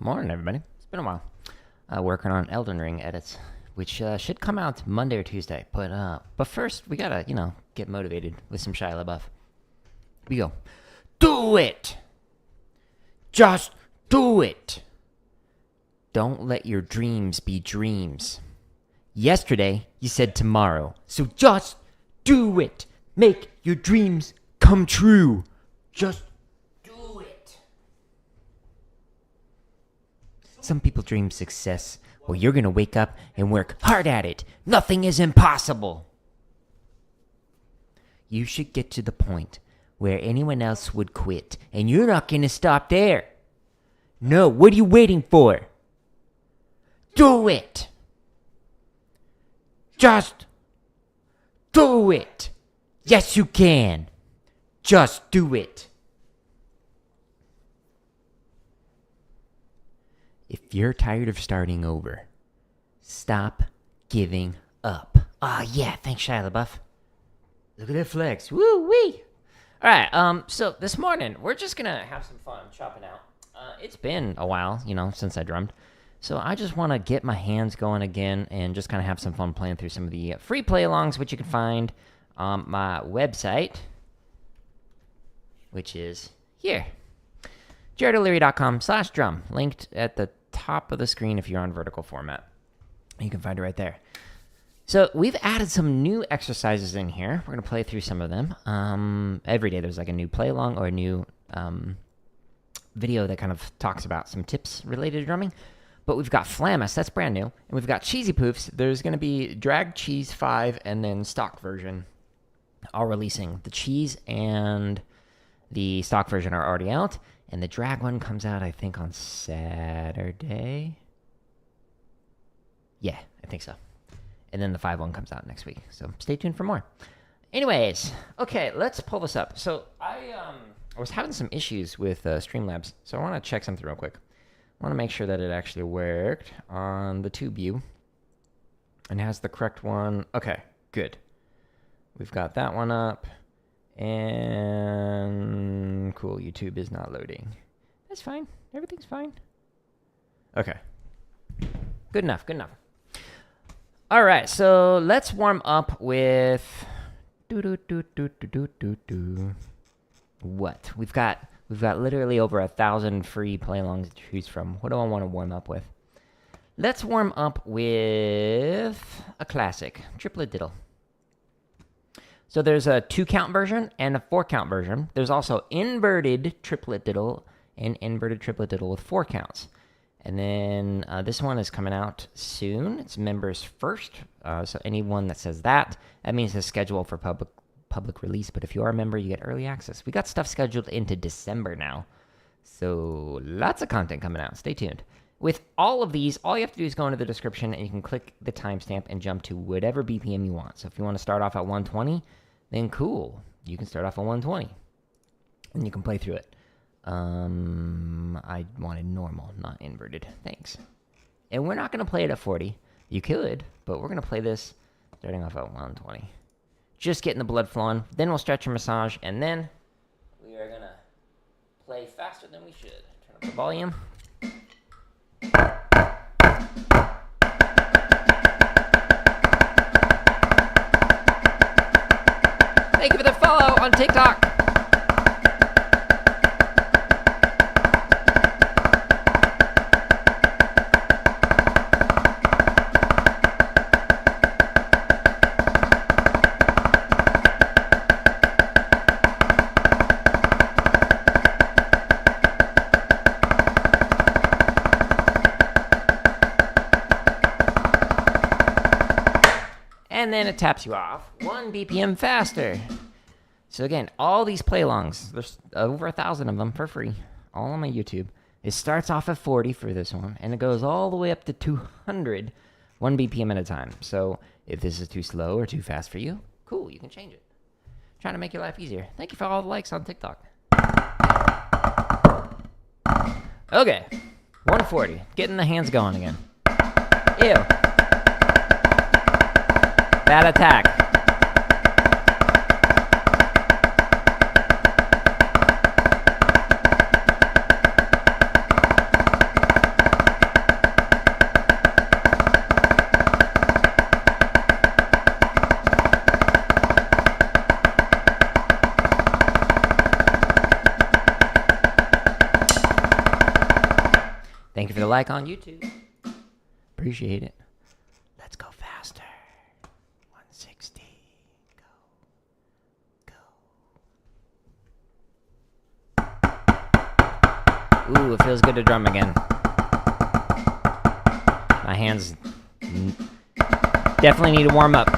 Morning, everybody. It's been a while. Working on Elden Ring edits, which should come out Monday or Tuesday. But first, we gotta, get motivated with some Shia LaBeouf. We go. Do it! Just do it! Don't let your dreams be dreams. Yesterday, you said tomorrow. So just do it! Make your dreams come true. Just do it. Some people dream success. Well, you're gonna wake up and work hard at it. Nothing is impossible. You should get to the point where anyone else would quit, and you're not gonna stop there. No, what are you waiting for? Do it! Just do it! Yes, you can! Just do it! If you're tired of starting over, stop giving up. Yeah, thanks, Shia LaBeouf. Look at that flex. Woo-wee! Alright, so this morning, we're just gonna have some fun chopping out. It's been a while, since I drummed. So I just want to get my hands going again and just kind of have some fun playing through some of the free play-alongs, which you can find on my website, which is here. jaredoleary.com/drum, linked at the top of the screen if you're on vertical format. You can find it right there. So we've added some new exercises in here. We're going to play through some of them. Every day there's like a new play-along or a new video that kind of talks about some tips related to drumming. But we've got Flammus, that's brand new. And we've got Cheezy Poofs. There's going to be Drag Cheese 5 and then stock version all releasing. The Cheese and the stock version are already out. And the Drag one comes out, I think, on Saturday. Yeah, I think so. And then the 5 one comes out next week. So stay tuned for more. Anyways, okay, let's pull this up. So I was having some issues with Streamlabs. So I want to check something real quick. I want to make sure that it actually worked on the tube view and has the correct one. Okay, good. We've got that one up. And cool, YouTube is not loading. That's fine. Everything's fine. Okay. Good enough, good enough. All right, so let's warm up with what? We've got literally over 1,000 free play-alongs to choose from. What do I want to warm up with? Let's warm up with a classic, Triplet diddle. So there's a 2-count version and a 4-count version. There's also inverted triplet diddle and inverted triplet diddle with 4 counts. And then this one is coming out soon. It's members first. So anyone that says that means it's scheduled for public release. But if you are a member, you get early access. We got stuff scheduled into December now. So lots of content coming out. Stay tuned. With all of these, all you have to do is go into the description and you can click the timestamp and jump to whatever BPM you want. So if you want to start off at 120, then cool. You can start off at 120 and you can play through it. I wanted normal, not inverted. Thanks. And we're not going to play it at 40. You could, but we're going to play this starting off at 120. Just getting the blood flowing. Then we'll stretch and massage, and then we are going to play faster than we should. Turn up the volume. Thank you for the follow on TikTok. And then it taps you off 1 BPM faster. So again, all these play-alongs, there's over 1,000 of them for free, all on my YouTube. It starts off at 40 for this one, and it goes all the way up to 200, 1 BPM at a time. So if this is too slow or too fast for you, cool, you can change it. Trying to make your life easier. Thank you for all the likes on TikTok. Okay, 140, getting the hands going again. Ew. Bad attack. a like on YouTube. Appreciate it. Let's go faster. 160. Go. Ooh, it feels good to drum again. My hands definitely need to warm up.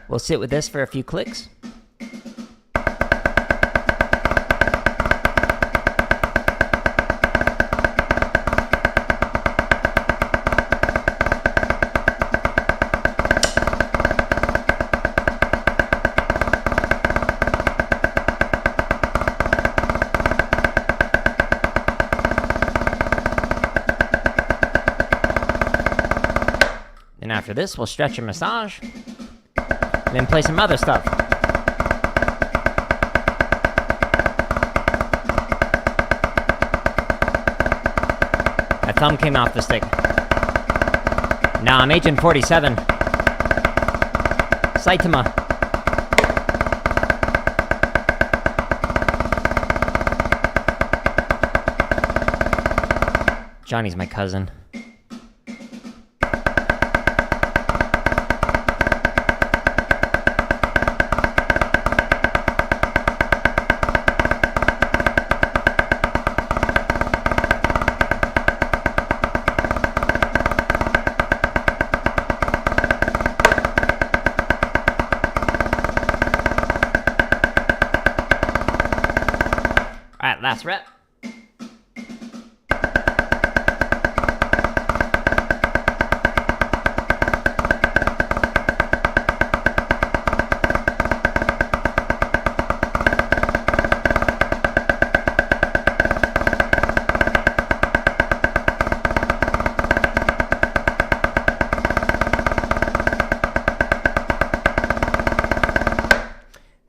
We'll sit with this for a few clicks. Then after this, we'll stretch and massage. And then play some other stuff. My thumb came off the stick. Nah, I'm Agent 47. Saitama. Johnny's my cousin. Last rep.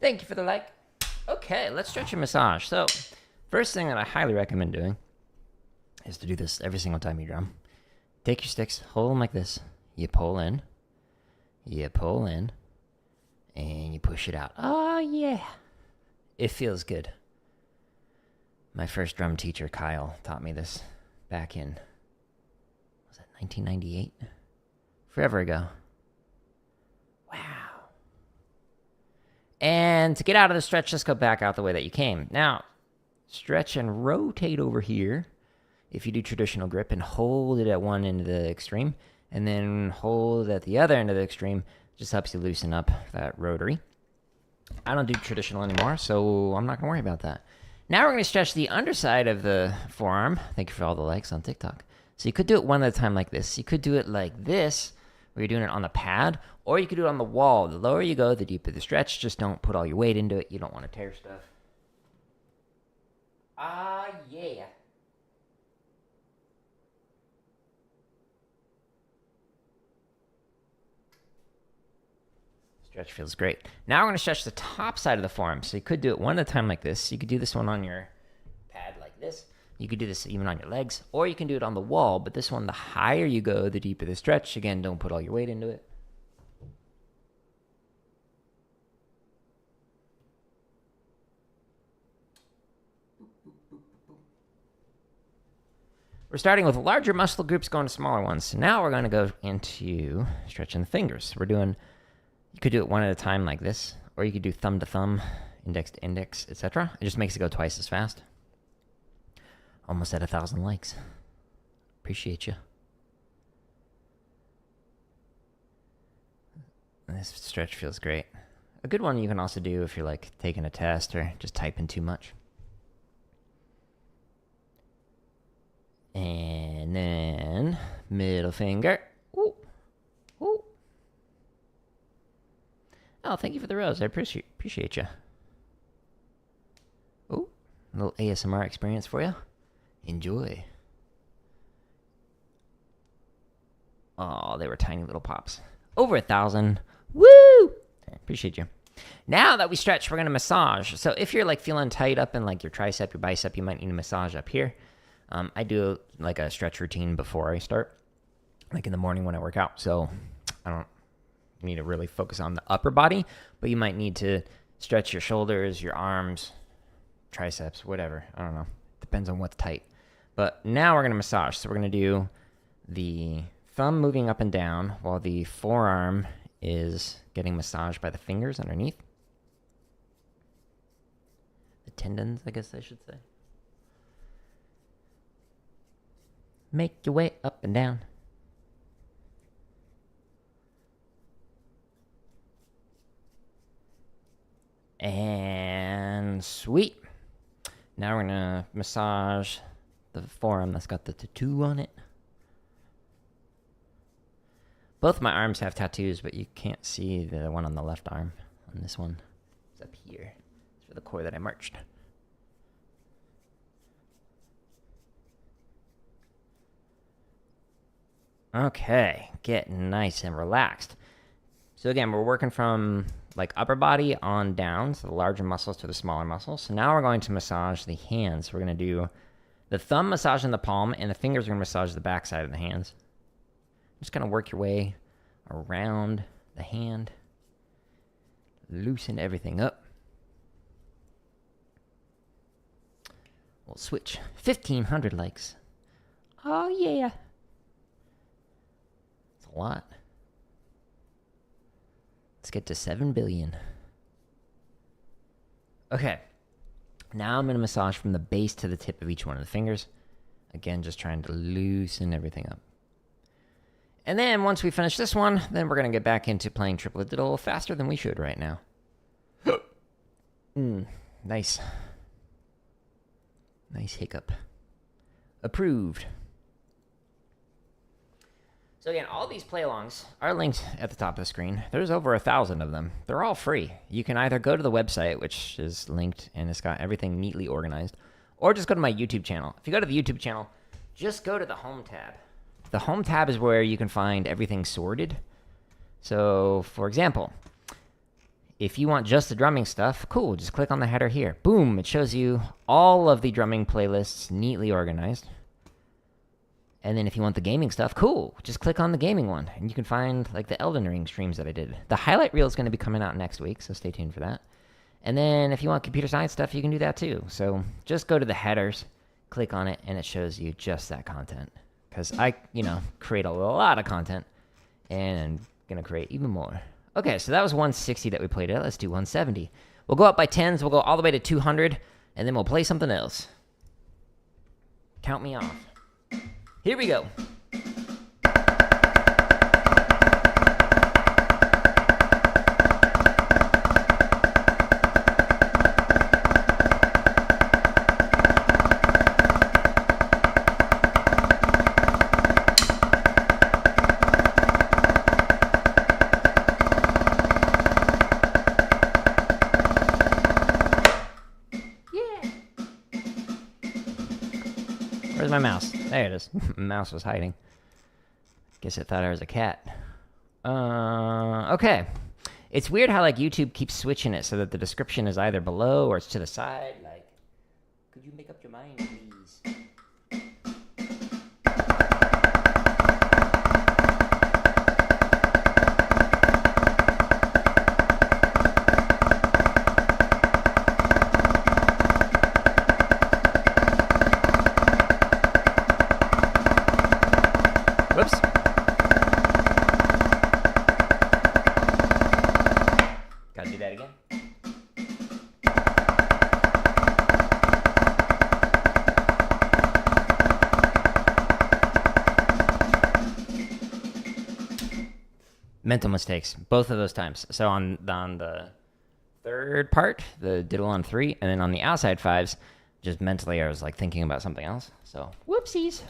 Thank you for the like. Okay, let's stretch and massage. So, first thing that I highly recommend doing is to do this every single time you drum. Take your sticks, hold them like this. You pull in, and you push it out. Oh, yeah. It feels good. My first drum teacher, Kyle, taught me this back in, was that 1998? Forever ago. Wow. And to get out of the stretch, just go back out the way that you came. Now, stretch and rotate over here if you do traditional grip, and hold it at one end of the extreme, and then hold it at the other end of the extreme. Just helps you loosen up that rotary. I don't do traditional anymore, so I'm not going to worry about that. Now we're going to stretch the underside of the forearm. Thank you for all the likes on TikTok. So you could do it one at a time like this. You could do it like this, where you're doing it on the pad, or you could do it on the wall. The lower you go, the deeper the stretch. Just don't put all your weight into it. You don't want to tear stuff. Ah, yeah. Stretch feels great. Now we're going to stretch the top side of the forearm. So you could do it one at a time like this. You could do this one on your pad like this. You could do this even on your legs, or you can do it on the wall. But this one, the higher you go, the deeper the stretch. Again, don't put all your weight into it. We're starting with larger muscle groups going to smaller ones. So now we're going to go into stretching the fingers. You could do it one at a time like this, or you could do thumb to thumb, index to index, etc. It just makes it go twice as fast. Almost at 1,000 likes. Appreciate you. This stretch feels great. A good one you can also do if you're like taking a test or just typing too much. And then middle finger. Ooh. Ooh. Oh, thank you for the rose. I appreciate you. Ooh, a little ASMR experience for you. Enjoy. Oh, they were tiny little pops. Over 1,000. Woo! Appreciate you. Now that we stretch, we're going to massage. So if you're like feeling tight up in like your tricep, your bicep, you might need a massage up here. I do like a stretch routine before I start, like in the morning when I work out. So I don't need to really focus on the upper body, but you might need to stretch your shoulders, your arms, triceps, whatever. I don't know. Depends on what's tight. But now we're going to massage. So we're going to do the thumb moving up and down while the forearm is getting massaged by the fingers underneath. The tendons, I guess I should say. Make your way up and down. And sweet. Now we're going to massage the forearm that's got the tattoo on it. Both my arms have tattoos, but you can't see the one on the left arm. On this one, it's up here. It's for the core that I marched. Okay, get nice and relaxed. So again, we're working from like upper body on down, so the larger muscles to the smaller muscles. So now we're going to massage the hands. We're going to do the thumb massaging the palm, and the fingers are going to massage the back side of the hands. Just kind of work your way around the hand. Loosen everything up. We'll switch. 1,500 likes. Oh, yeah. It's a lot. Let's get to 7 billion. Okay. Now I'm going to massage from the base to the tip of each one of the fingers. Again, just trying to loosen everything up. And then once we finish this one, then we're going to get back into playing Triplet diddle faster than we should right now. Nice. Nice hiccup. Approved. So again, all these play-alongs are linked at the top of the screen. There's over 1,000 of them. They're all free. You can either go to the website, which is linked and it's got everything neatly organized, or just go to my YouTube channel. If you go to the YouTube channel, just go to the Home tab. The Home tab is where you can find everything sorted. So, for example, if you want just the drumming stuff, cool, just click on the header here. Boom, it shows you all of the drumming playlists neatly organized. And then if you want the gaming stuff, cool, just click on the gaming one. And you can find like the Elden Ring streams that I did. The highlight reel is going to be coming out next week, so stay tuned for that. And then if you want computer science stuff, you can do that too. So just go to the headers, click on it, and it shows you just that content. Because I, create a lot of content, and I'm going to create even more. Okay, so that was 160 that we played at. Let's do 170. We'll go up by 10s. We'll go all the way to 200, and then we'll play something else. Count me off. Here we go. Where's my mouse? There it is. Mouse was hiding. Guess it thought I was a cat. Okay. It's weird how like YouTube keeps switching it so that the description is either below or it's to the side. Like, could you make up your mind, please? Whoops. Gotta do that again. Mental mistakes, both of those times. So on the third part, the diddle on 3, and then on the outside 5s, just mentally I was like thinking about something else. So whoopsies.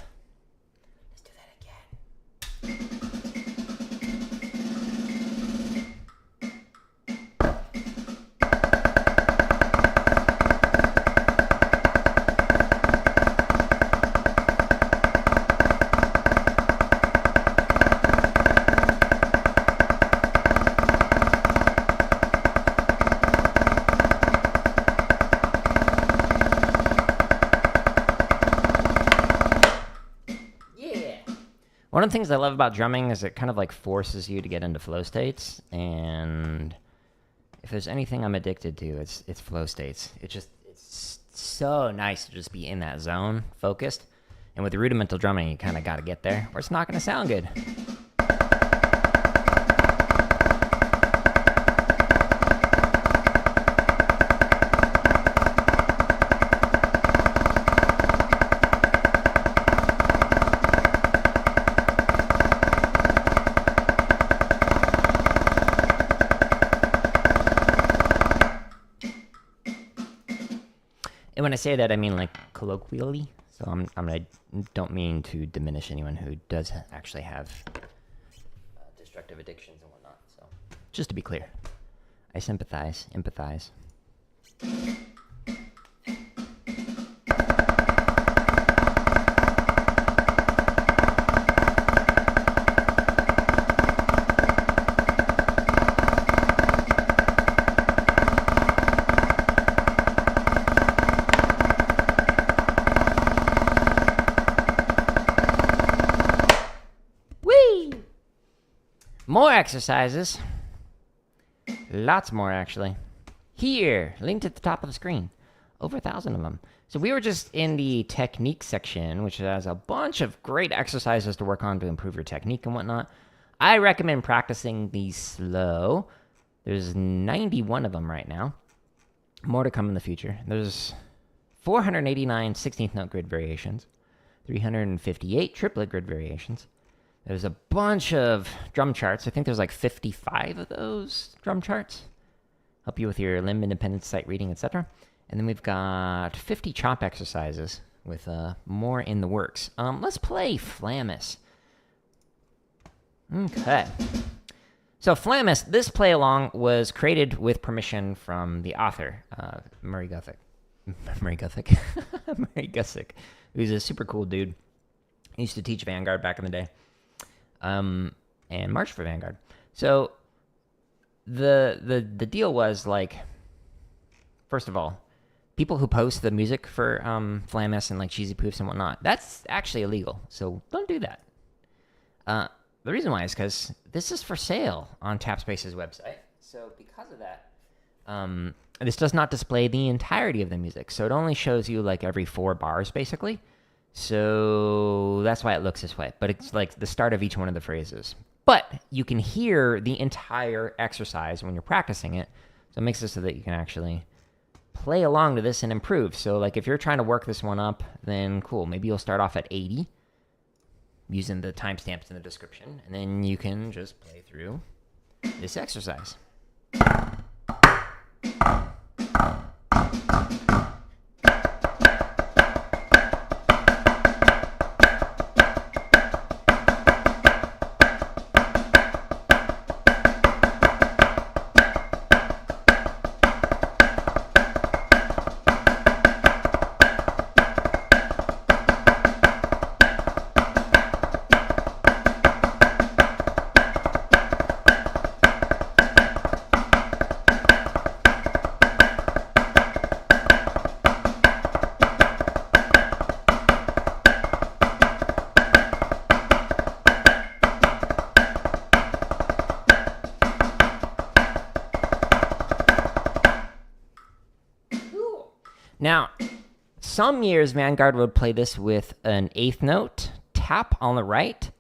One of the things I love about drumming is it kind of like forces you to get into flow states, and if there's anything I'm addicted to, it's flow states. It's so nice to just be in that zone, focused. And with the rudimental drumming, you kind of got to get there, or it's not going to sound good. And when I say that, I mean like colloquially. So I don't mean to diminish anyone who does actually have destructive addictions and whatnot. So just to be clear, I sympathize, empathize. More exercises. Lots more, actually. Here, linked at the top of the screen. Over 1,000 of them. So we were just in the technique section, which has a bunch of great exercises to work on to improve your technique and whatnot. I recommend practicing these slow. There's 91 of them right now. More to come in the future. There's 489 16th note grid variations. 358 triplet grid variations. There's a bunch of drum charts. I think there's like 55 of those drum charts. Help you with your limb independence, sight reading, etc. And then we've got 50 chop exercises with more in the works. Let's play Flammus. Okay. So Flammus, this play along was created with permission from the author, Murray Guthrie. Murray Guthrie, who's a super cool dude. He used to teach Vanguard back in the day. And March for Vanguard. So the deal was like, first of all, people who post the music for Flammus and like Cheezy Poofs and whatnot, that's actually illegal. So don't do that. The reason why is because this is for sale on Tapspace's website. So because of that, this does not display the entirety of the music. So it only shows you like every 4 bars basically. So that's why it looks this way. But it's like the start of each one of the phrases. But you can hear the entire exercise when you're practicing it. So it makes it so that you can actually play along to this and improve. So like if you're trying to work this one up, then cool. Maybe you'll start off at 80 using the timestamps in the description. And then you can just play through this exercise. Now, some years Vanguard would play this with an 8th note, tap on the right,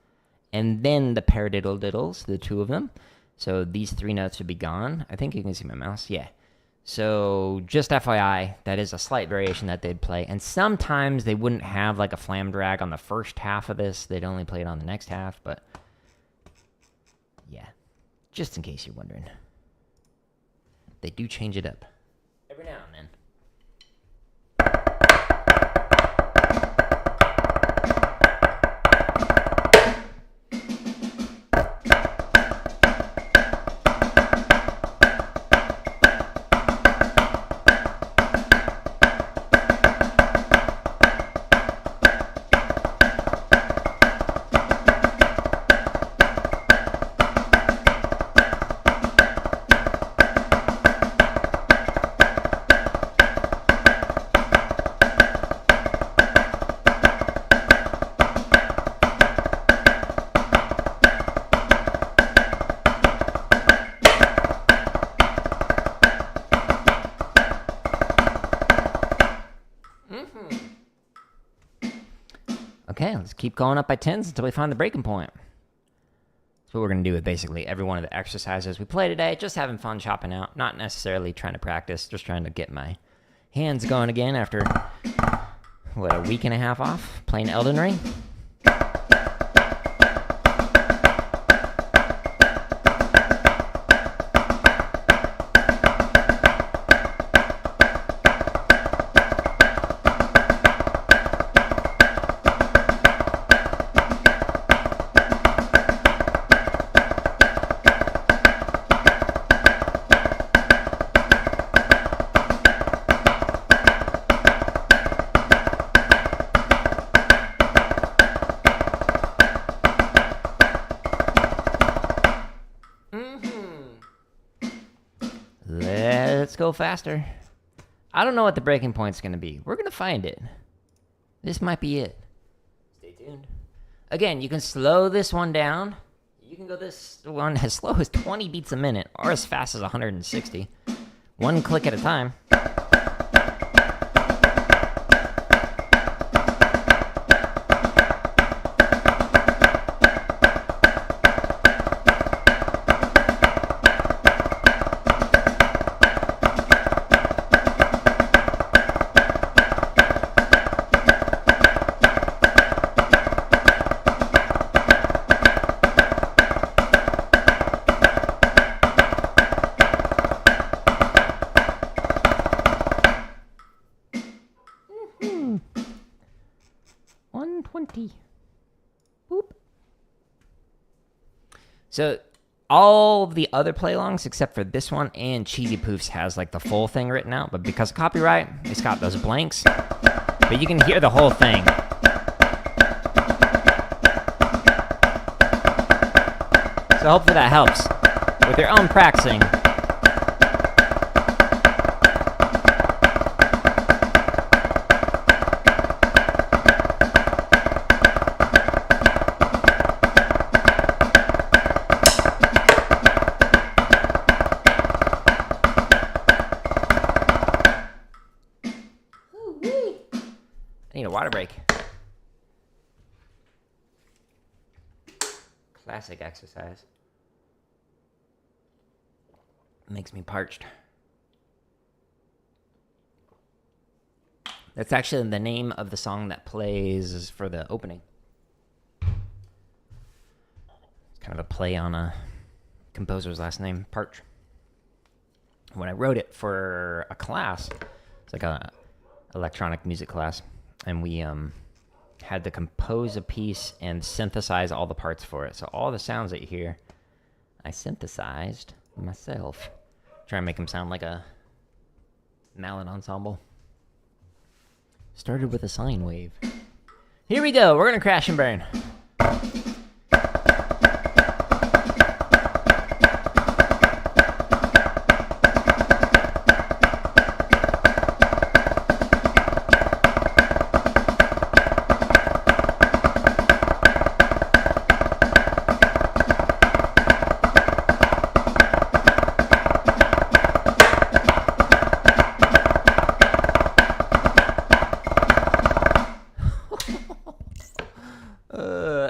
and then the paradiddle diddles, the 2 of them. So these 3 notes would be gone. I think you can see my mouse. Yeah. So just FYI, that is a slight variation that they'd play. And sometimes they wouldn't have like a flam drag on the first half of this. They'd only play it on the next half. But yeah, just in case you're wondering. They do change it up every now and then. Okay, let's keep going up by tens until we find the breaking point. That's what we're going to do with basically every one of the exercises we play today. Just having fun chopping out. Not necessarily trying to practice. Just trying to get my hands going again after, what, a week and a half off playing Elden Ring? Let's go faster. I don't know what the breaking point's going to be. We're going to find it. This might be it. Stay tuned. Again, you can slow this one down. You can go this one as slow as 20 beats a minute or as fast as 160. One click at a time. Boop. So all the other play-alongs except for this one and Cheezy Poofs has like the full thing written out, but because of copyright, it's got those blanks. But you can hear the whole thing. So hopefully that helps with your own practicing. I need a water break. Classic exercise. Makes me parched. That's actually the name of the song that plays for the opening. It's kind of a play on a composer's last name, Parch. When I wrote it for a class, it's like a electronic music class, and we had to compose a piece and synthesize all the parts for it. So all the sounds that you hear, I synthesized myself. Try and make them sound like a mallet ensemble. Started with a sine wave. Here we go. We're gonna crash and burn.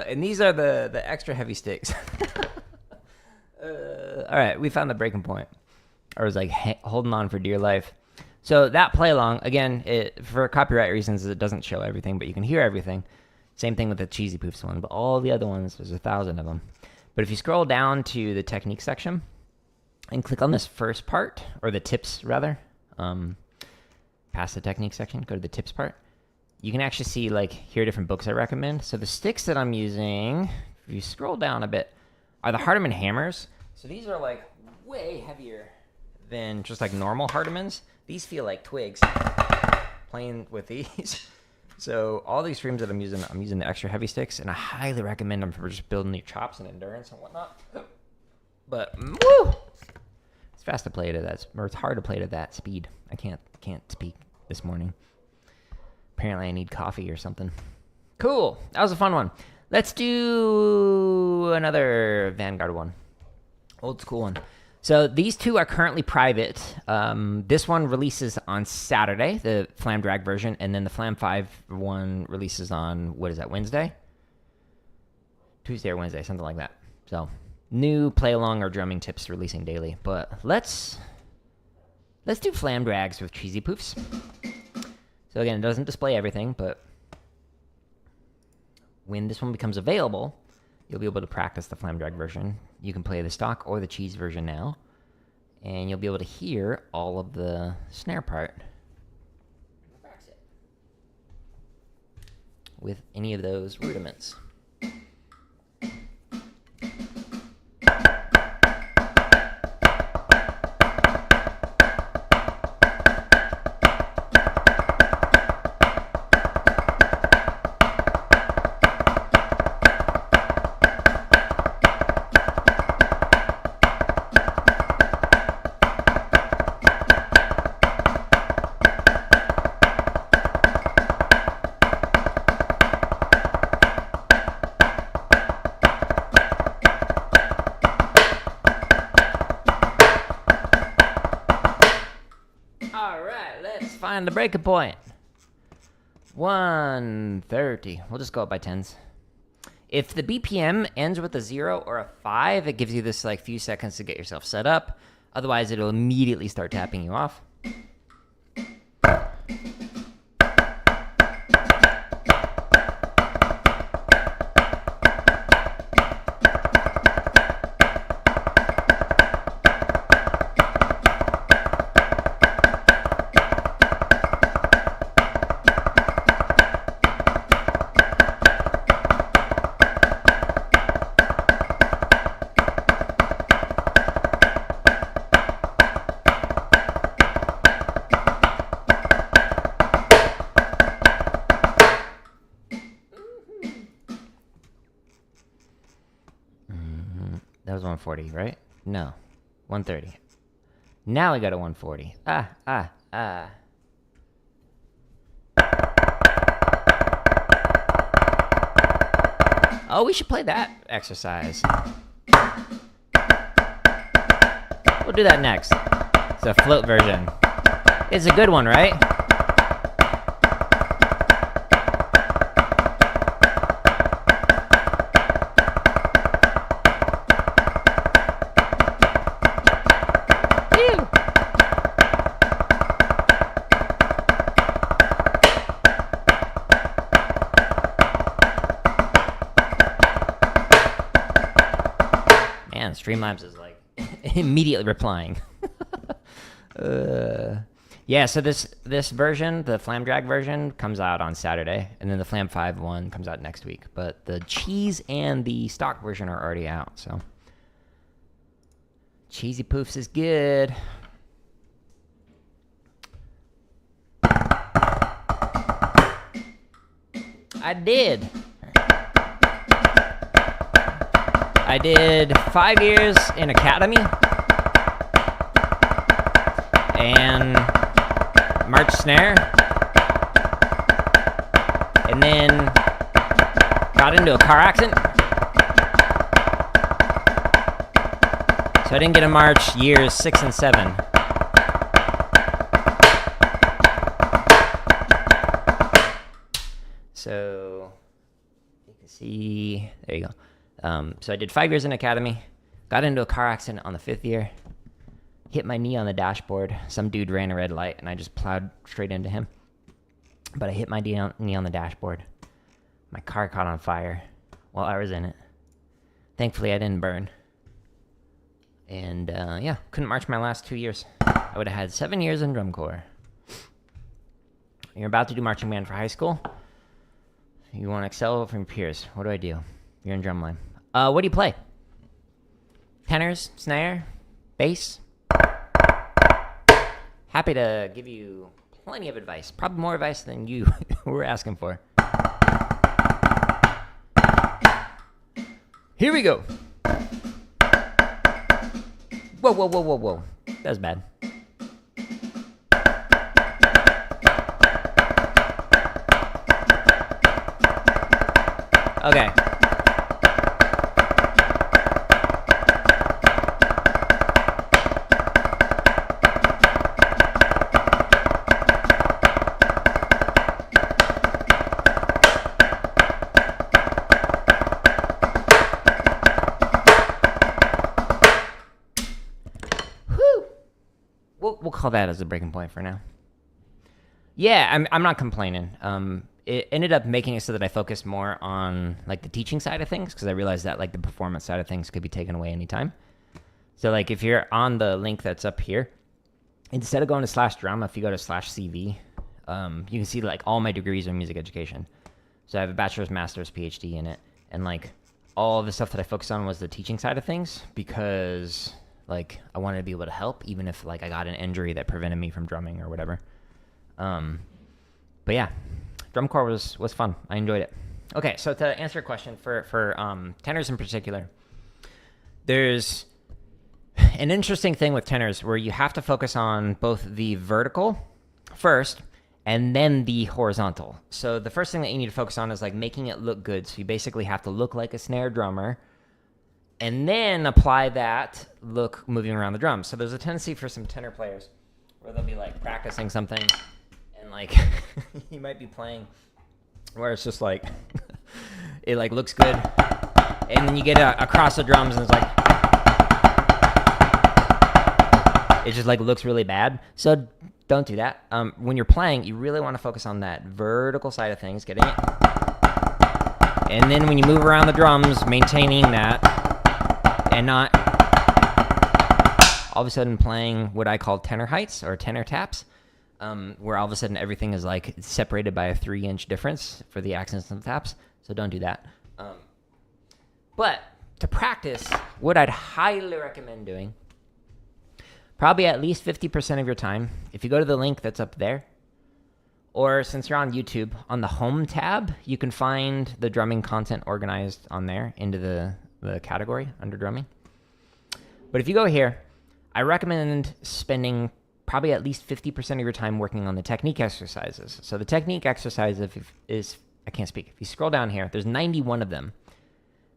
And these are the extra heavy sticks. All right, we found the breaking point. I was like holding on for dear life. So that play along, again, for copyright reasons, it doesn't show everything, but you can hear everything. Same thing with the Cheezy Poofs one, but all the other ones, there's 1,000 of them. But if you scroll down to the technique section and click on this first part, or the tips rather, past the technique section, go to the tips part. You can actually see, like, here are different books I recommend. So the sticks that I'm using, if you scroll down a bit, are the Hardiman hammers. So these are, like, way heavier than just, like, normal Hardimans. These feel like twigs playing with these. So all these streams that I'm using the extra heavy sticks, and I highly recommend them for just building your chops and endurance and whatnot. But, woo! It's fast to play it at that, or it's hard to play it at that speed. I can't speak this morning. Apparently I need coffee or something. Cool. That was a fun one. Let's do another Vanguard one. Old school one. So these two are currently private. This one releases on Saturday, the Flam Drag version, and then the Flam 5 one releases on, what is that, Wednesday? Tuesday or Wednesday, something like that. So new play-along or drumming tips releasing daily. But let's do Flam Drags with Cheezy Poofs. So again, it doesn't display everything, but when this one becomes available, you'll be able to practice the Flam Drag version. You can play the stock or the cheese version now, and you'll be able to hear all of the snare part with any of those rudiments. Find the breaking point. 130. We'll just go up by tens. If the BPM ends with a 0 or a 5, it gives you this like few seconds to get yourself set up. Otherwise, it'll immediately start tapping you off. That was 140, right? No. 130. Now we got a 140. Oh, we should play that exercise. We'll do that next. It's a float version. It's a good one, right? Streamlabs is like immediately replying. Yeah, so this version, the Flam Drag version, comes out on Saturday, and then the Flam 5 one comes out next week. But the cheese and the stock version are already out, so Cheezy Poofs is good. I did 5 years in academy and march snare, and then got into a car accident, so I didn't get a march years 6 and 7. So you can see, there you go. So I did 5 years in academy, got into a car accident on the 5th year, hit my knee on the dashboard. Some dude ran a red light, and I just plowed straight into him. But I hit my knee on the dashboard. My car caught on fire while I was in it. Thankfully, I didn't burn. And, yeah, couldn't march my last 2 years. I would have had 7 years in drum corps. You're about to do marching band for high school. You want to excel from your peers. What do I do? You're in drumline. What do you play? Tenors, snare, bass? Happy to give you plenty of advice. Probably more advice than you were asking for. Here we go. Whoa, whoa, whoa, whoa, whoa. That was bad. Okay. call that as a breaking point for now. Yeah, I'm not complaining. It ended up making it so that I focused more on like the teaching side of things because I realized that like the performance side of things could be taken away anytime. So like if you're on the link that's up here, instead of going to /drum, if you go to /CV, you can see like all my degrees in music education. So I have a bachelor's, master's, PhD in it, and like all the stuff that I focused on was the teaching side of things because like I wanted to be able to help even if like I got an injury that prevented me from drumming or whatever. But yeah, drum corps was fun. I enjoyed it. Okay, so to answer your question for tenors in particular, there's an interesting thing with tenors where you have to focus on both the vertical first and then the horizontal. So the first thing that you need to focus on is like making it look good. So you basically have to look like a snare drummer and then apply that look moving around the drums. So there's a tendency for some tenor players where they'll be like practicing something and like you might be playing where it's just like it like looks good and then you get across the drums and it's like it just like looks really bad. So don't do that. When you're playing, you really want to focus on that vertical side of things, getting it. And then when you move around the drums, maintaining that and not all of a sudden playing what I call tenor heights or tenor taps, where all of a sudden everything is like separated by a 3-inch difference for the accents and the taps. So don't do that. But to practice, what I'd highly recommend doing, probably at least 50% of your time, if you go to the link that's up there, or since you're on YouTube, on the Home tab, you can find the drumming content organized on there into the category under drumming. But if you go here, I recommend spending probably at least 50% of your time working on the technique exercises. So the technique exercise is I can't speak. If you scroll down here, there's 91 of them.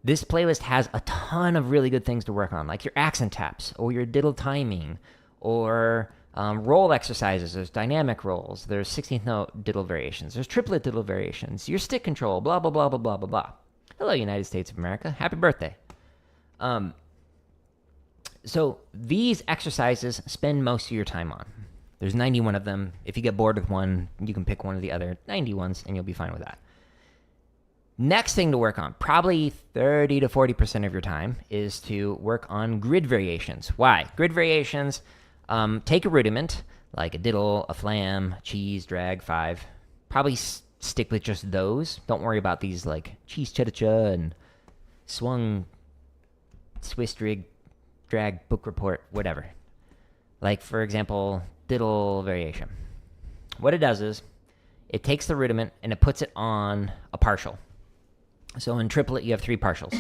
This playlist has a ton of really good things to work on, like your accent taps, or your diddle timing, or roll exercises. There's dynamic rolls. There's 16th note diddle variations. There's triplet diddle variations. Your stick control, blah, blah, blah, blah, blah, blah, blah. Hello, United States of America. Happy birthday. So these exercises spend most of your time on. There's 91 of them. If you get bored with one, you can pick one of the other 90 ones, and you'll be fine with that. Next thing to work on, probably 30 to 40% of your time, is to work on grid variations. Why? Grid variations, take a rudiment, like a diddle, a flam, cheese, drag, 5. Probably stick with just those. Don't worry about these like cheese, chutichuh, and swung, Swiss drag, book report, whatever. Like, for example, diddle variation. What it does is, it takes the rudiment and it puts it on a partial. So in triplet, you have 3 partials.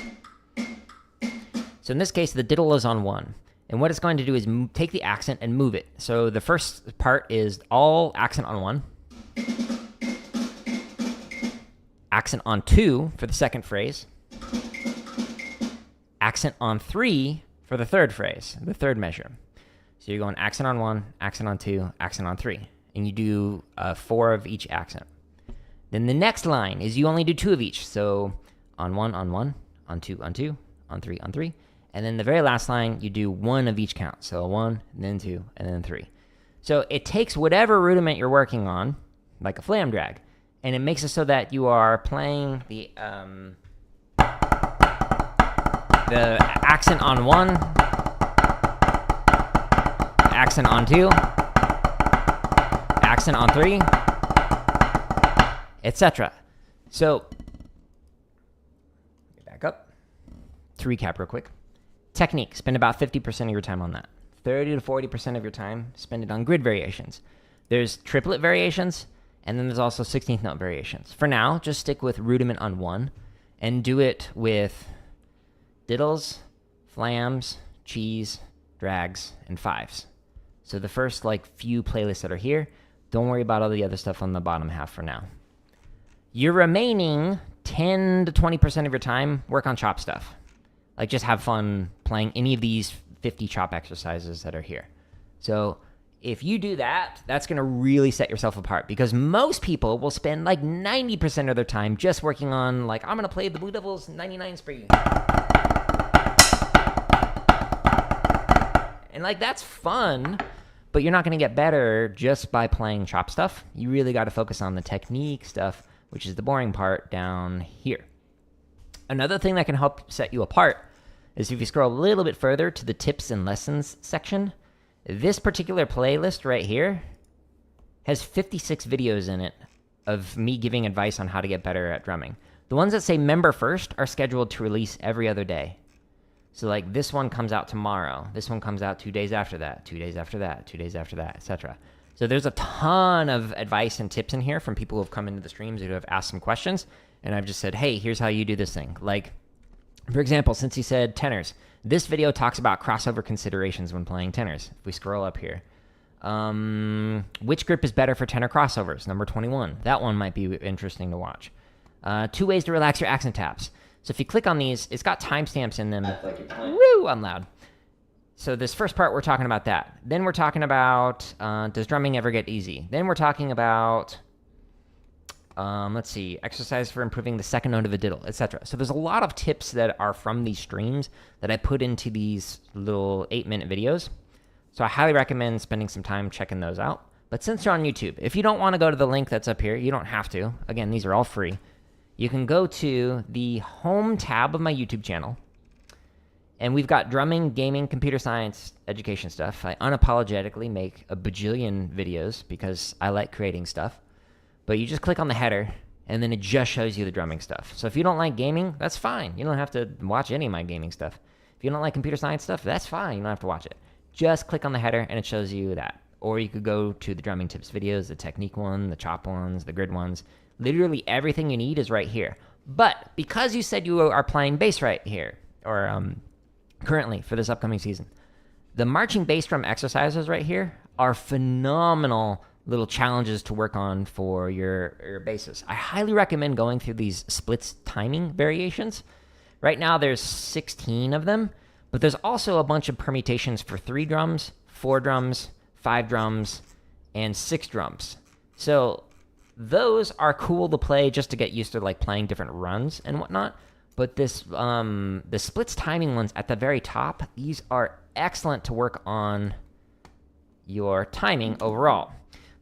So in this case, the diddle is on 1. And what it's going to do is take the accent and move it. So the first part is all accent on 1. Accent on 2 for the second phrase. Accent on 3 for the third phrase, the third measure. So you're going accent on 1, accent on 2, accent on 3. And you do 4 of each accent. Then the next line is you only do 2 of each. So on 1, on 2, on 2, on 3, on 3. And then the very last line, you do 1 of each count. So 1, and then 2, and then 3. So it takes whatever rudiment you're working on, like a flam drag, and it makes it so that you are playing the accent on 1, accent on 2, accent on 3, etc. So, back up. To recap real quick. Technique, spend about 50% of your time on that. 30 to 40% of your time, spend it on grid variations. There's triplet variations, and then there's also 16th note variations. For now, just stick with rudiment on 1, and do it with diddles, flams, cheese, drags, and 5s. So the first few playlists that are here, don't worry about all the other stuff on the bottom half for now. Your remaining 10 to 20% of your time, work on chop stuff. Just have fun playing any of these 50 chop exercises that are here. So if you do that, that's going to really set yourself apart, because most people will spend 90% of their time just working on I'm going to play the Blue Devils 99 spree. And that's fun, But you're not going to get better just by playing chop stuff. You really got to focus on the technique stuff, which is the boring part down here. Another thing that can help set you apart is if you scroll a little bit further to the tips and lessons section. This particular playlist right here has 56 videos in it of me giving advice on how to get better at drumming. The ones that say member first are scheduled to release every other day. So like this one comes out tomorrow. This one comes out 2 days after that, 2 days after that, 2 days after that, etc. So there's a ton of advice and tips in here from people who have come into the streams who have asked some questions. And I've just said, hey, here's how you do this thing. Like, for example, since he said tenors, this video talks about crossover considerations when playing tenors. If we scroll up here. Which grip is better for tenor crossovers? Number 21. That one might be interesting to watch. 2 ways to relax your accent taps. So if you click on these, it's got timestamps in them. Woo, I'm loud. So this first part, we're talking about that. Then we're talking about, does drumming ever get easy? Then we're talking about, let's see, exercise for improving the second note of a diddle, etc. So there's a lot of tips that are from these streams that I put into these little 8-minute videos. So I highly recommend spending some time checking those out. But since you're on YouTube, if you don't want to go to the link that's up here, you don't have to. Again, these are all free. You can go to the home tab of my YouTube channel. And we've got drumming, gaming, computer science, education stuff. I unapologetically make a bajillion videos because I like creating stuff. But you just click on the header, and then it just shows you the drumming stuff. So if you don't like gaming, that's fine. You don't have to watch any of my gaming stuff. If you don't like computer science stuff, that's fine. You don't have to watch it. Just click on the header, and it shows you that. Or you could go to the drumming tips videos, the technique one, the chop ones, the grid ones. Literally everything you need is right here. But because you said you are playing bass right here, or currently for this upcoming season, the marching bass drum exercises right here are phenomenal little challenges to work on for your basses. I highly recommend going through these splits timing variations. Right now there's 16 of them, but there's also a bunch of permutations for 3 drums, 4 drums, 5 drums, and 6 drums. So those are cool to play just to get used to like playing different runs and whatnot. But this the splits timing ones at the very top, these are excellent to work on your timing overall.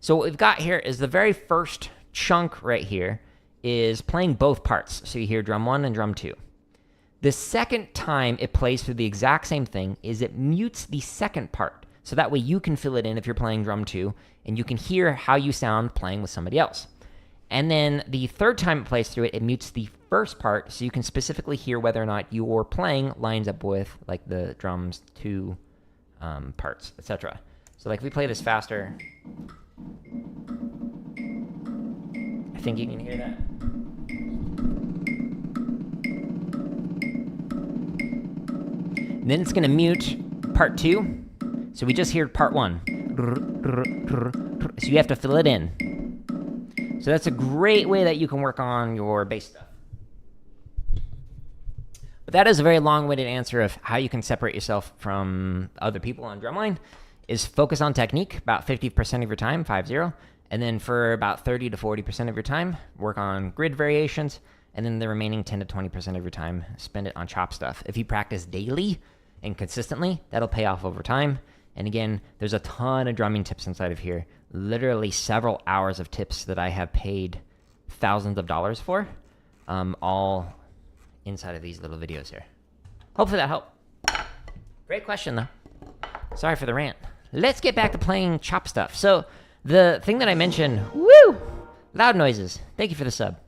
So what we've got here is the very first chunk right here is playing both parts. So you hear drum 1 and drum 2. The second time it plays through the exact same thing is it mutes the second part. So that way you can fill it in if you're playing drum 2, and you can hear how you sound playing with somebody else. And then the third time it plays through it, it mutes the first part, so you can specifically hear whether or not your playing lines up with like the drums 2 parts, etc. So like if we play this faster, I think you can hear that. And then it's going to mute part 2. So we just heard part 1. So you have to fill it in. So that's a great way that you can work on your bass stuff. But that is a very long-winded answer of how you can separate yourself from other people on drumline. Is focus on technique about 50% of your time, 5-0. And then for about 30 to 40% of your time, work on grid variations. And then the remaining 10 to 20% of your time, spend it on chop stuff. If you practice daily and consistently, that'll pay off over time. And again, there's a ton of drumming tips inside of here. Literally several hours of tips that I have paid thousands of dollars for, all inside of these little videos here. Hopefully that helped. Great question, though. Sorry for the rant. Let's get back to playing chop stuff. So the thing that I mentioned, woo, loud noises. Thank you for the sub.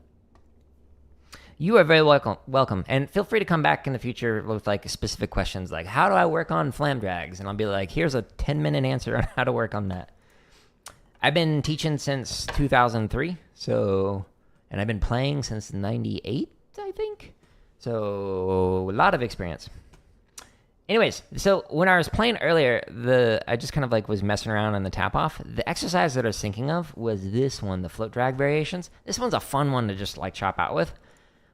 You are very welcome. And feel free to come back in the future with like specific questions like, how do I work on flam drags? And I'll be like, here's a 10-minute answer on how to work on that. I've been teaching since 2003, and I've been playing since 98, I think. So a lot of experience. Anyways, so when I was playing earlier, I just kind of like was messing around on the tap off. The exercise that I was thinking of was this one, the float drag variations. This one's a fun one to just like chop out with.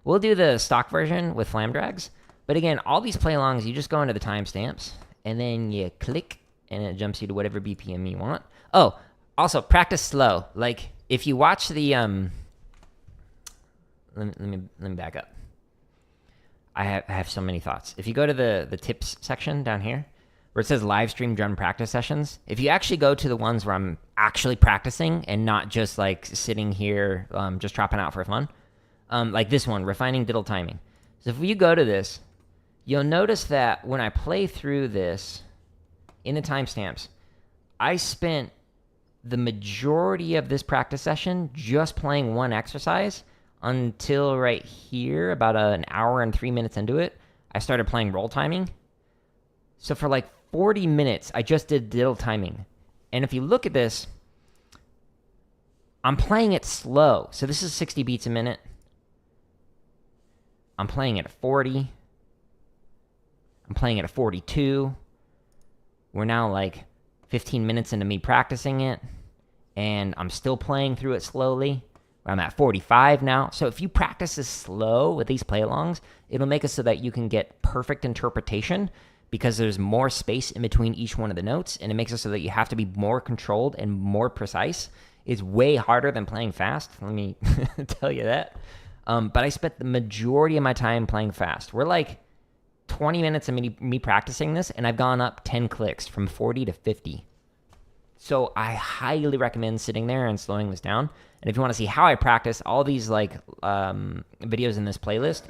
We'll do the stock version with flam drags. But again, all these play-alongs, you just go into the timestamps, and then you click, and it jumps you to whatever BPM you want. Oh, also, practice slow. Like, if you watch the... Let me back up. I have so many thoughts. If you go to the tips section down here, where it says live stream drum practice sessions. If you actually go to the ones where I'm actually practicing and not just like sitting here just dropping out for fun, like this one, refining diddle timing. So if you go to this, you'll notice that when I play through this in the timestamps, I spent the majority of this practice session just playing one exercise until right here, about an hour and 3 minutes into it, I started playing roll timing. So for like 40 minutes, I just did diddle timing. And if you look at this, I'm playing it slow. So this is 60 beats a minute. I'm playing it at 40. I'm playing it at 42. We're now like 15 minutes into me practicing it, and I'm still playing through it slowly. I'm at 45 now. So if you practice this slow with these play-alongs, it'll make it so that you can get perfect interpretation because there's more space in between each one of the notes, and it makes it so that you have to be more controlled and more precise. It's way harder than playing fast, let me tell you that. But I spent the majority of my time playing fast. We're like 20 minutes of me practicing this, and I've gone up 10 clicks from 40 to 50. So I highly recommend sitting there and slowing this down. And if you want to see how I practice, all these like videos in this playlist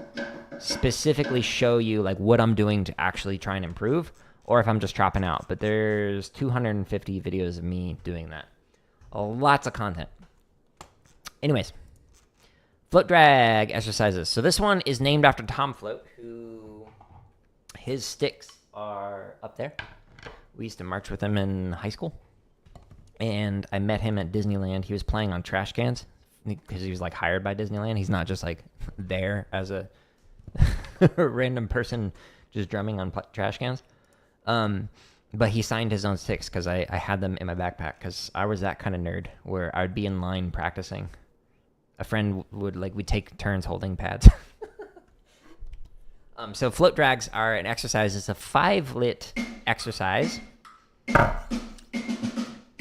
specifically show you like what I'm doing to actually try and improve, or if I'm just dropping out. But there's 250 videos of me doing that. Lots of content. Anyways, float drag exercises. So this one is named after Tom Float, who his sticks are up there. We used to march with him in high school. And I met him at Disneyland. He was playing on trash cans because he was like hired by Disneyland. He's not just like there as a random person just drumming on trash cans. But he signed his own sticks because I had them in my backpack because I was that kind of nerd where I would be in line practicing. A friend would we'd take turns holding pads. So float drags are an exercise. It's a 5-lit exercise.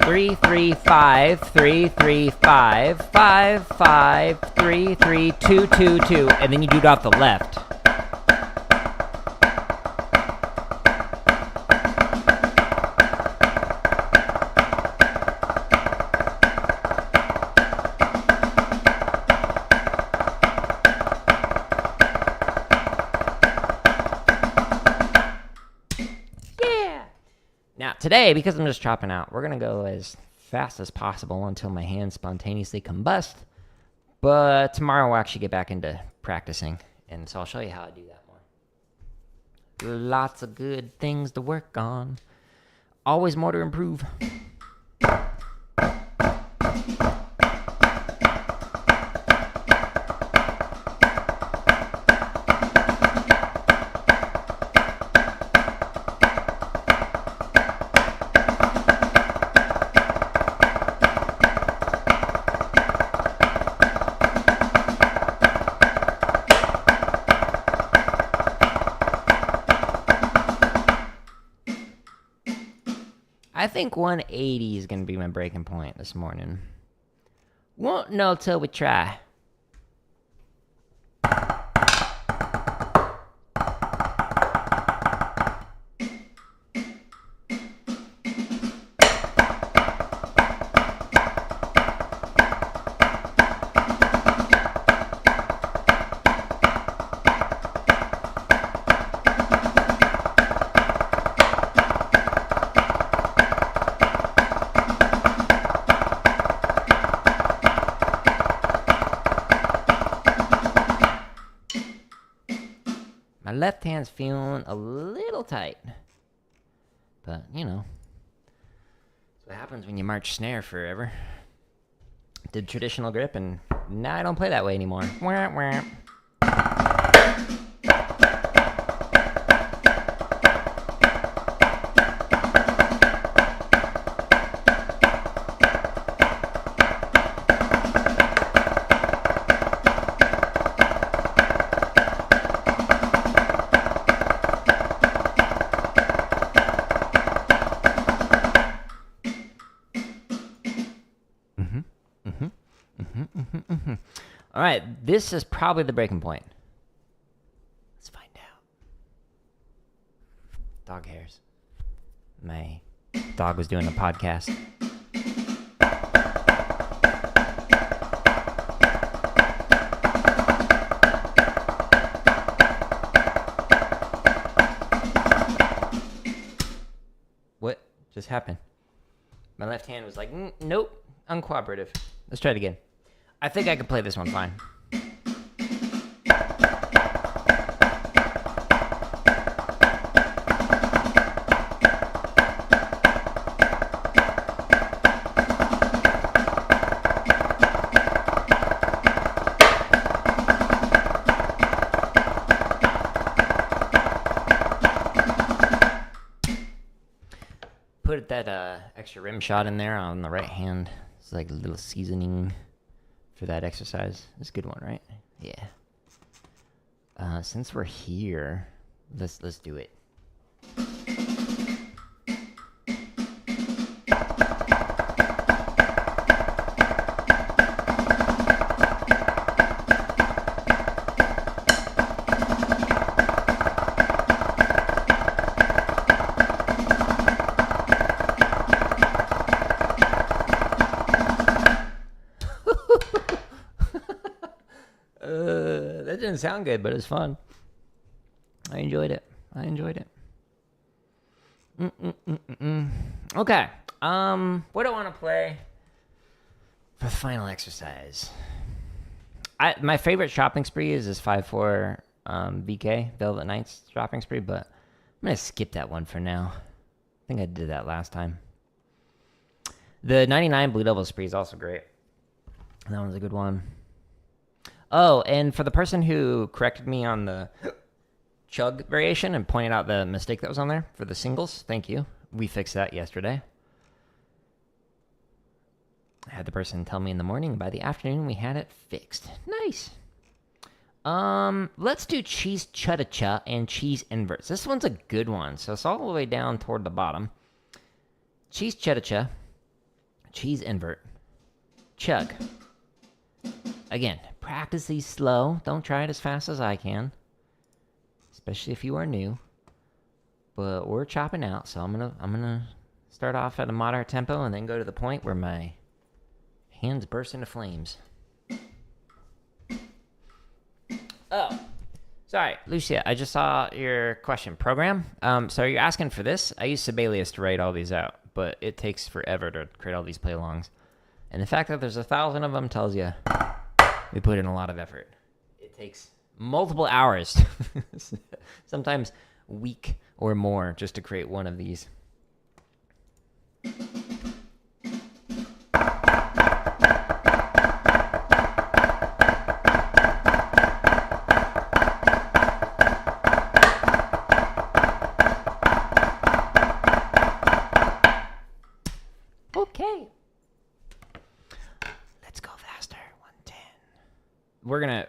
3 3 5 3 3 5 5 5 3 3 2 2 2, and then you do it off the left. Now, today, because I'm just chopping out, we're going to go as fast as possible until my hands spontaneously combust. But tomorrow we'll actually get back into practicing, and so I'll show you how I do that more. Lots of good things to work on. Always more to improve. I think 180 is going to be my breaking point this morning. Won't know till we try. My left hand's feeling a little tight. But, you know, that's what happens when you march snare forever. Did traditional grip, and now I don't play that way anymore. Wah, wah. All right, this is probably the breaking point. Let's find out. Dog hairs. My dog was doing a podcast. What just happened? My left hand was like, nope, uncooperative. Let's try it again. I think I can play this one fine. Put that extra rim shot in there on the right hand. It's like a little seasoning for that exercise. It's a good one, right? Yeah. Since we're here, let's do it. That didn't sound good, but it was fun. I enjoyed it. Okay. What do I want to play for the final exercise? My favorite shopping spree is this 5/4 VK Velvet Nights shopping spree, but I'm gonna skip that one for now. I think I did that last time. The 99 Blue Devil spree is also great. That one's a good one. Oh, and for the person who corrected me on the Chug variation and pointed out the mistake that was on there for the singles, thank you. We fixed that yesterday. I had the person tell me in the morning. By the afternoon, we had it fixed. Nice. Let's do cheese chutichuh and cheese inverts. This one's a good one. So it's all the way down toward the bottom. Cheese chutichuh, cheese invert, chug. Again, practice these slow. Don't try it as fast as I can, especially if you are new. But we're chopping out, so I'm gonna start off at a moderate tempo and then go to the point where my hands burst into flames. Oh, sorry, Lucia. I just saw your question. Program. So you're asking for this? I use Sibelius to write all these out, but it takes forever to create all these play-alongs. And the fact that there's 1,000 of them tells you we put in a lot of effort. It takes multiple hours, sometimes a week or more, just to create one of these. Okay. Let's go faster. 110. We're going to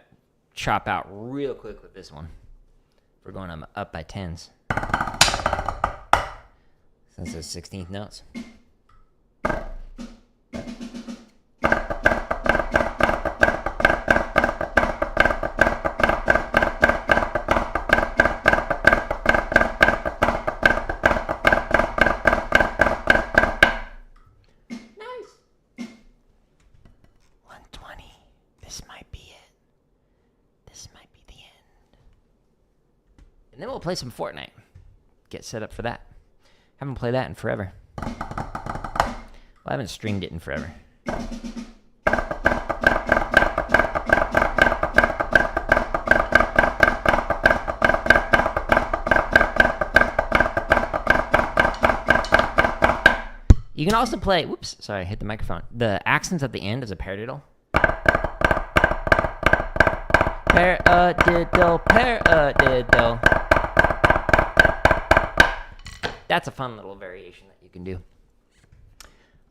chop out real quick with this one. We're going up by tens. Since it's 16th notes. And then we'll play some Fortnite. Get set up for that. Haven't played that in forever. Well, I haven't streamed it in forever. You can also play, whoops, sorry, I hit the microphone. The accents at the end is a paradiddle. Paradiddle, paradiddle. That's a fun little variation that you can do.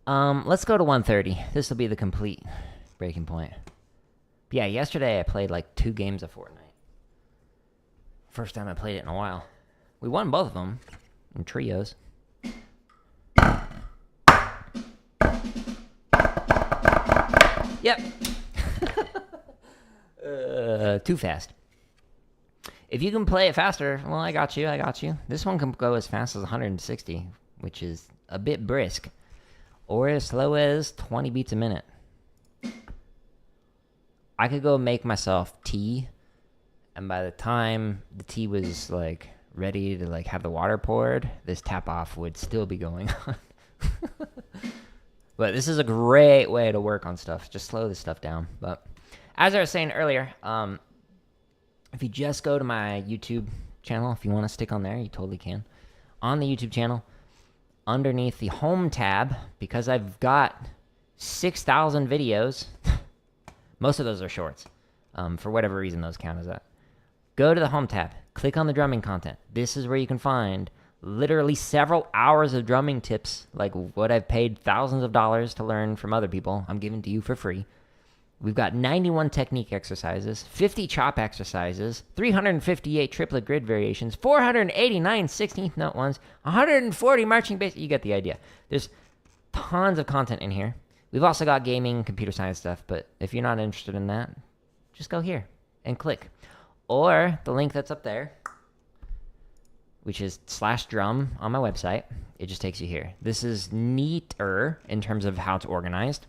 Let's go to 130. This will be the complete breaking point. But yeah, yesterday I played like 2 games of Fortnite. First time I played it in a while. We won both of them in trios. Yep. Too fast. If you can play it faster, well, I got you. This one can go as fast as 160 which is a bit brisk, or as slow as 20 beats a minute. I could go make myself tea, and by the time the tea was like ready to like have the water poured, this tap off would still be going on. But this is a great way to work on stuff. Just slow this stuff down. But as I was saying earlier, if you just go to my YouTube channel, if you want to stick on there, you totally can. On the YouTube channel, underneath the home tab, because I've got 6,000 videos, most of those are shorts. For whatever reason, those count as that. Go to the home tab, click on the drumming content. This is where you can find literally several hours of drumming tips, like what I've paid thousands of dollars to learn from other people. I'm giving to you for free. We've got 91 technique exercises, 50 chop exercises, 358 triplet grid variations, 489 16th note ones, 140 marching bass. You get the idea. There's tons of content in here. We've also got gaming, computer science stuff, but if you're not interested in that, just go here and click. Or the link that's up there, which is /drum on my website. It just takes you here. This is neater in terms of how it's organized.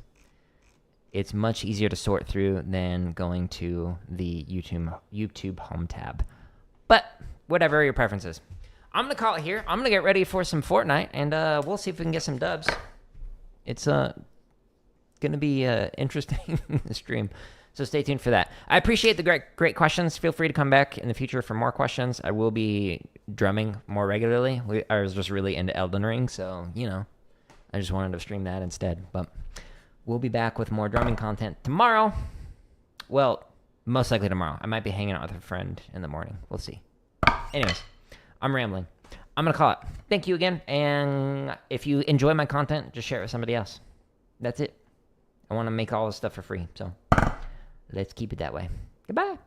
It's much easier to sort through than going to the YouTube home tab. But whatever your preference is. I'm going to call it here. I'm going to get ready for some Fortnite, and we'll see if we can get some dubs. It's going to be interesting stream. So stay tuned for that. I appreciate the great questions. Feel free to come back in the future for more questions. I will be drumming more regularly. I was just really into Elden Ring, so, you know, I just wanted to stream that instead. But we'll be back with more drumming content tomorrow. Well, most likely tomorrow. I might be hanging out with a friend in the morning. We'll see. Anyways, I'm rambling. I'm going to call it. Thank you again. And if you enjoy my content, just share it with somebody else. That's it. I want to make all this stuff for free, so let's keep it that way. Goodbye.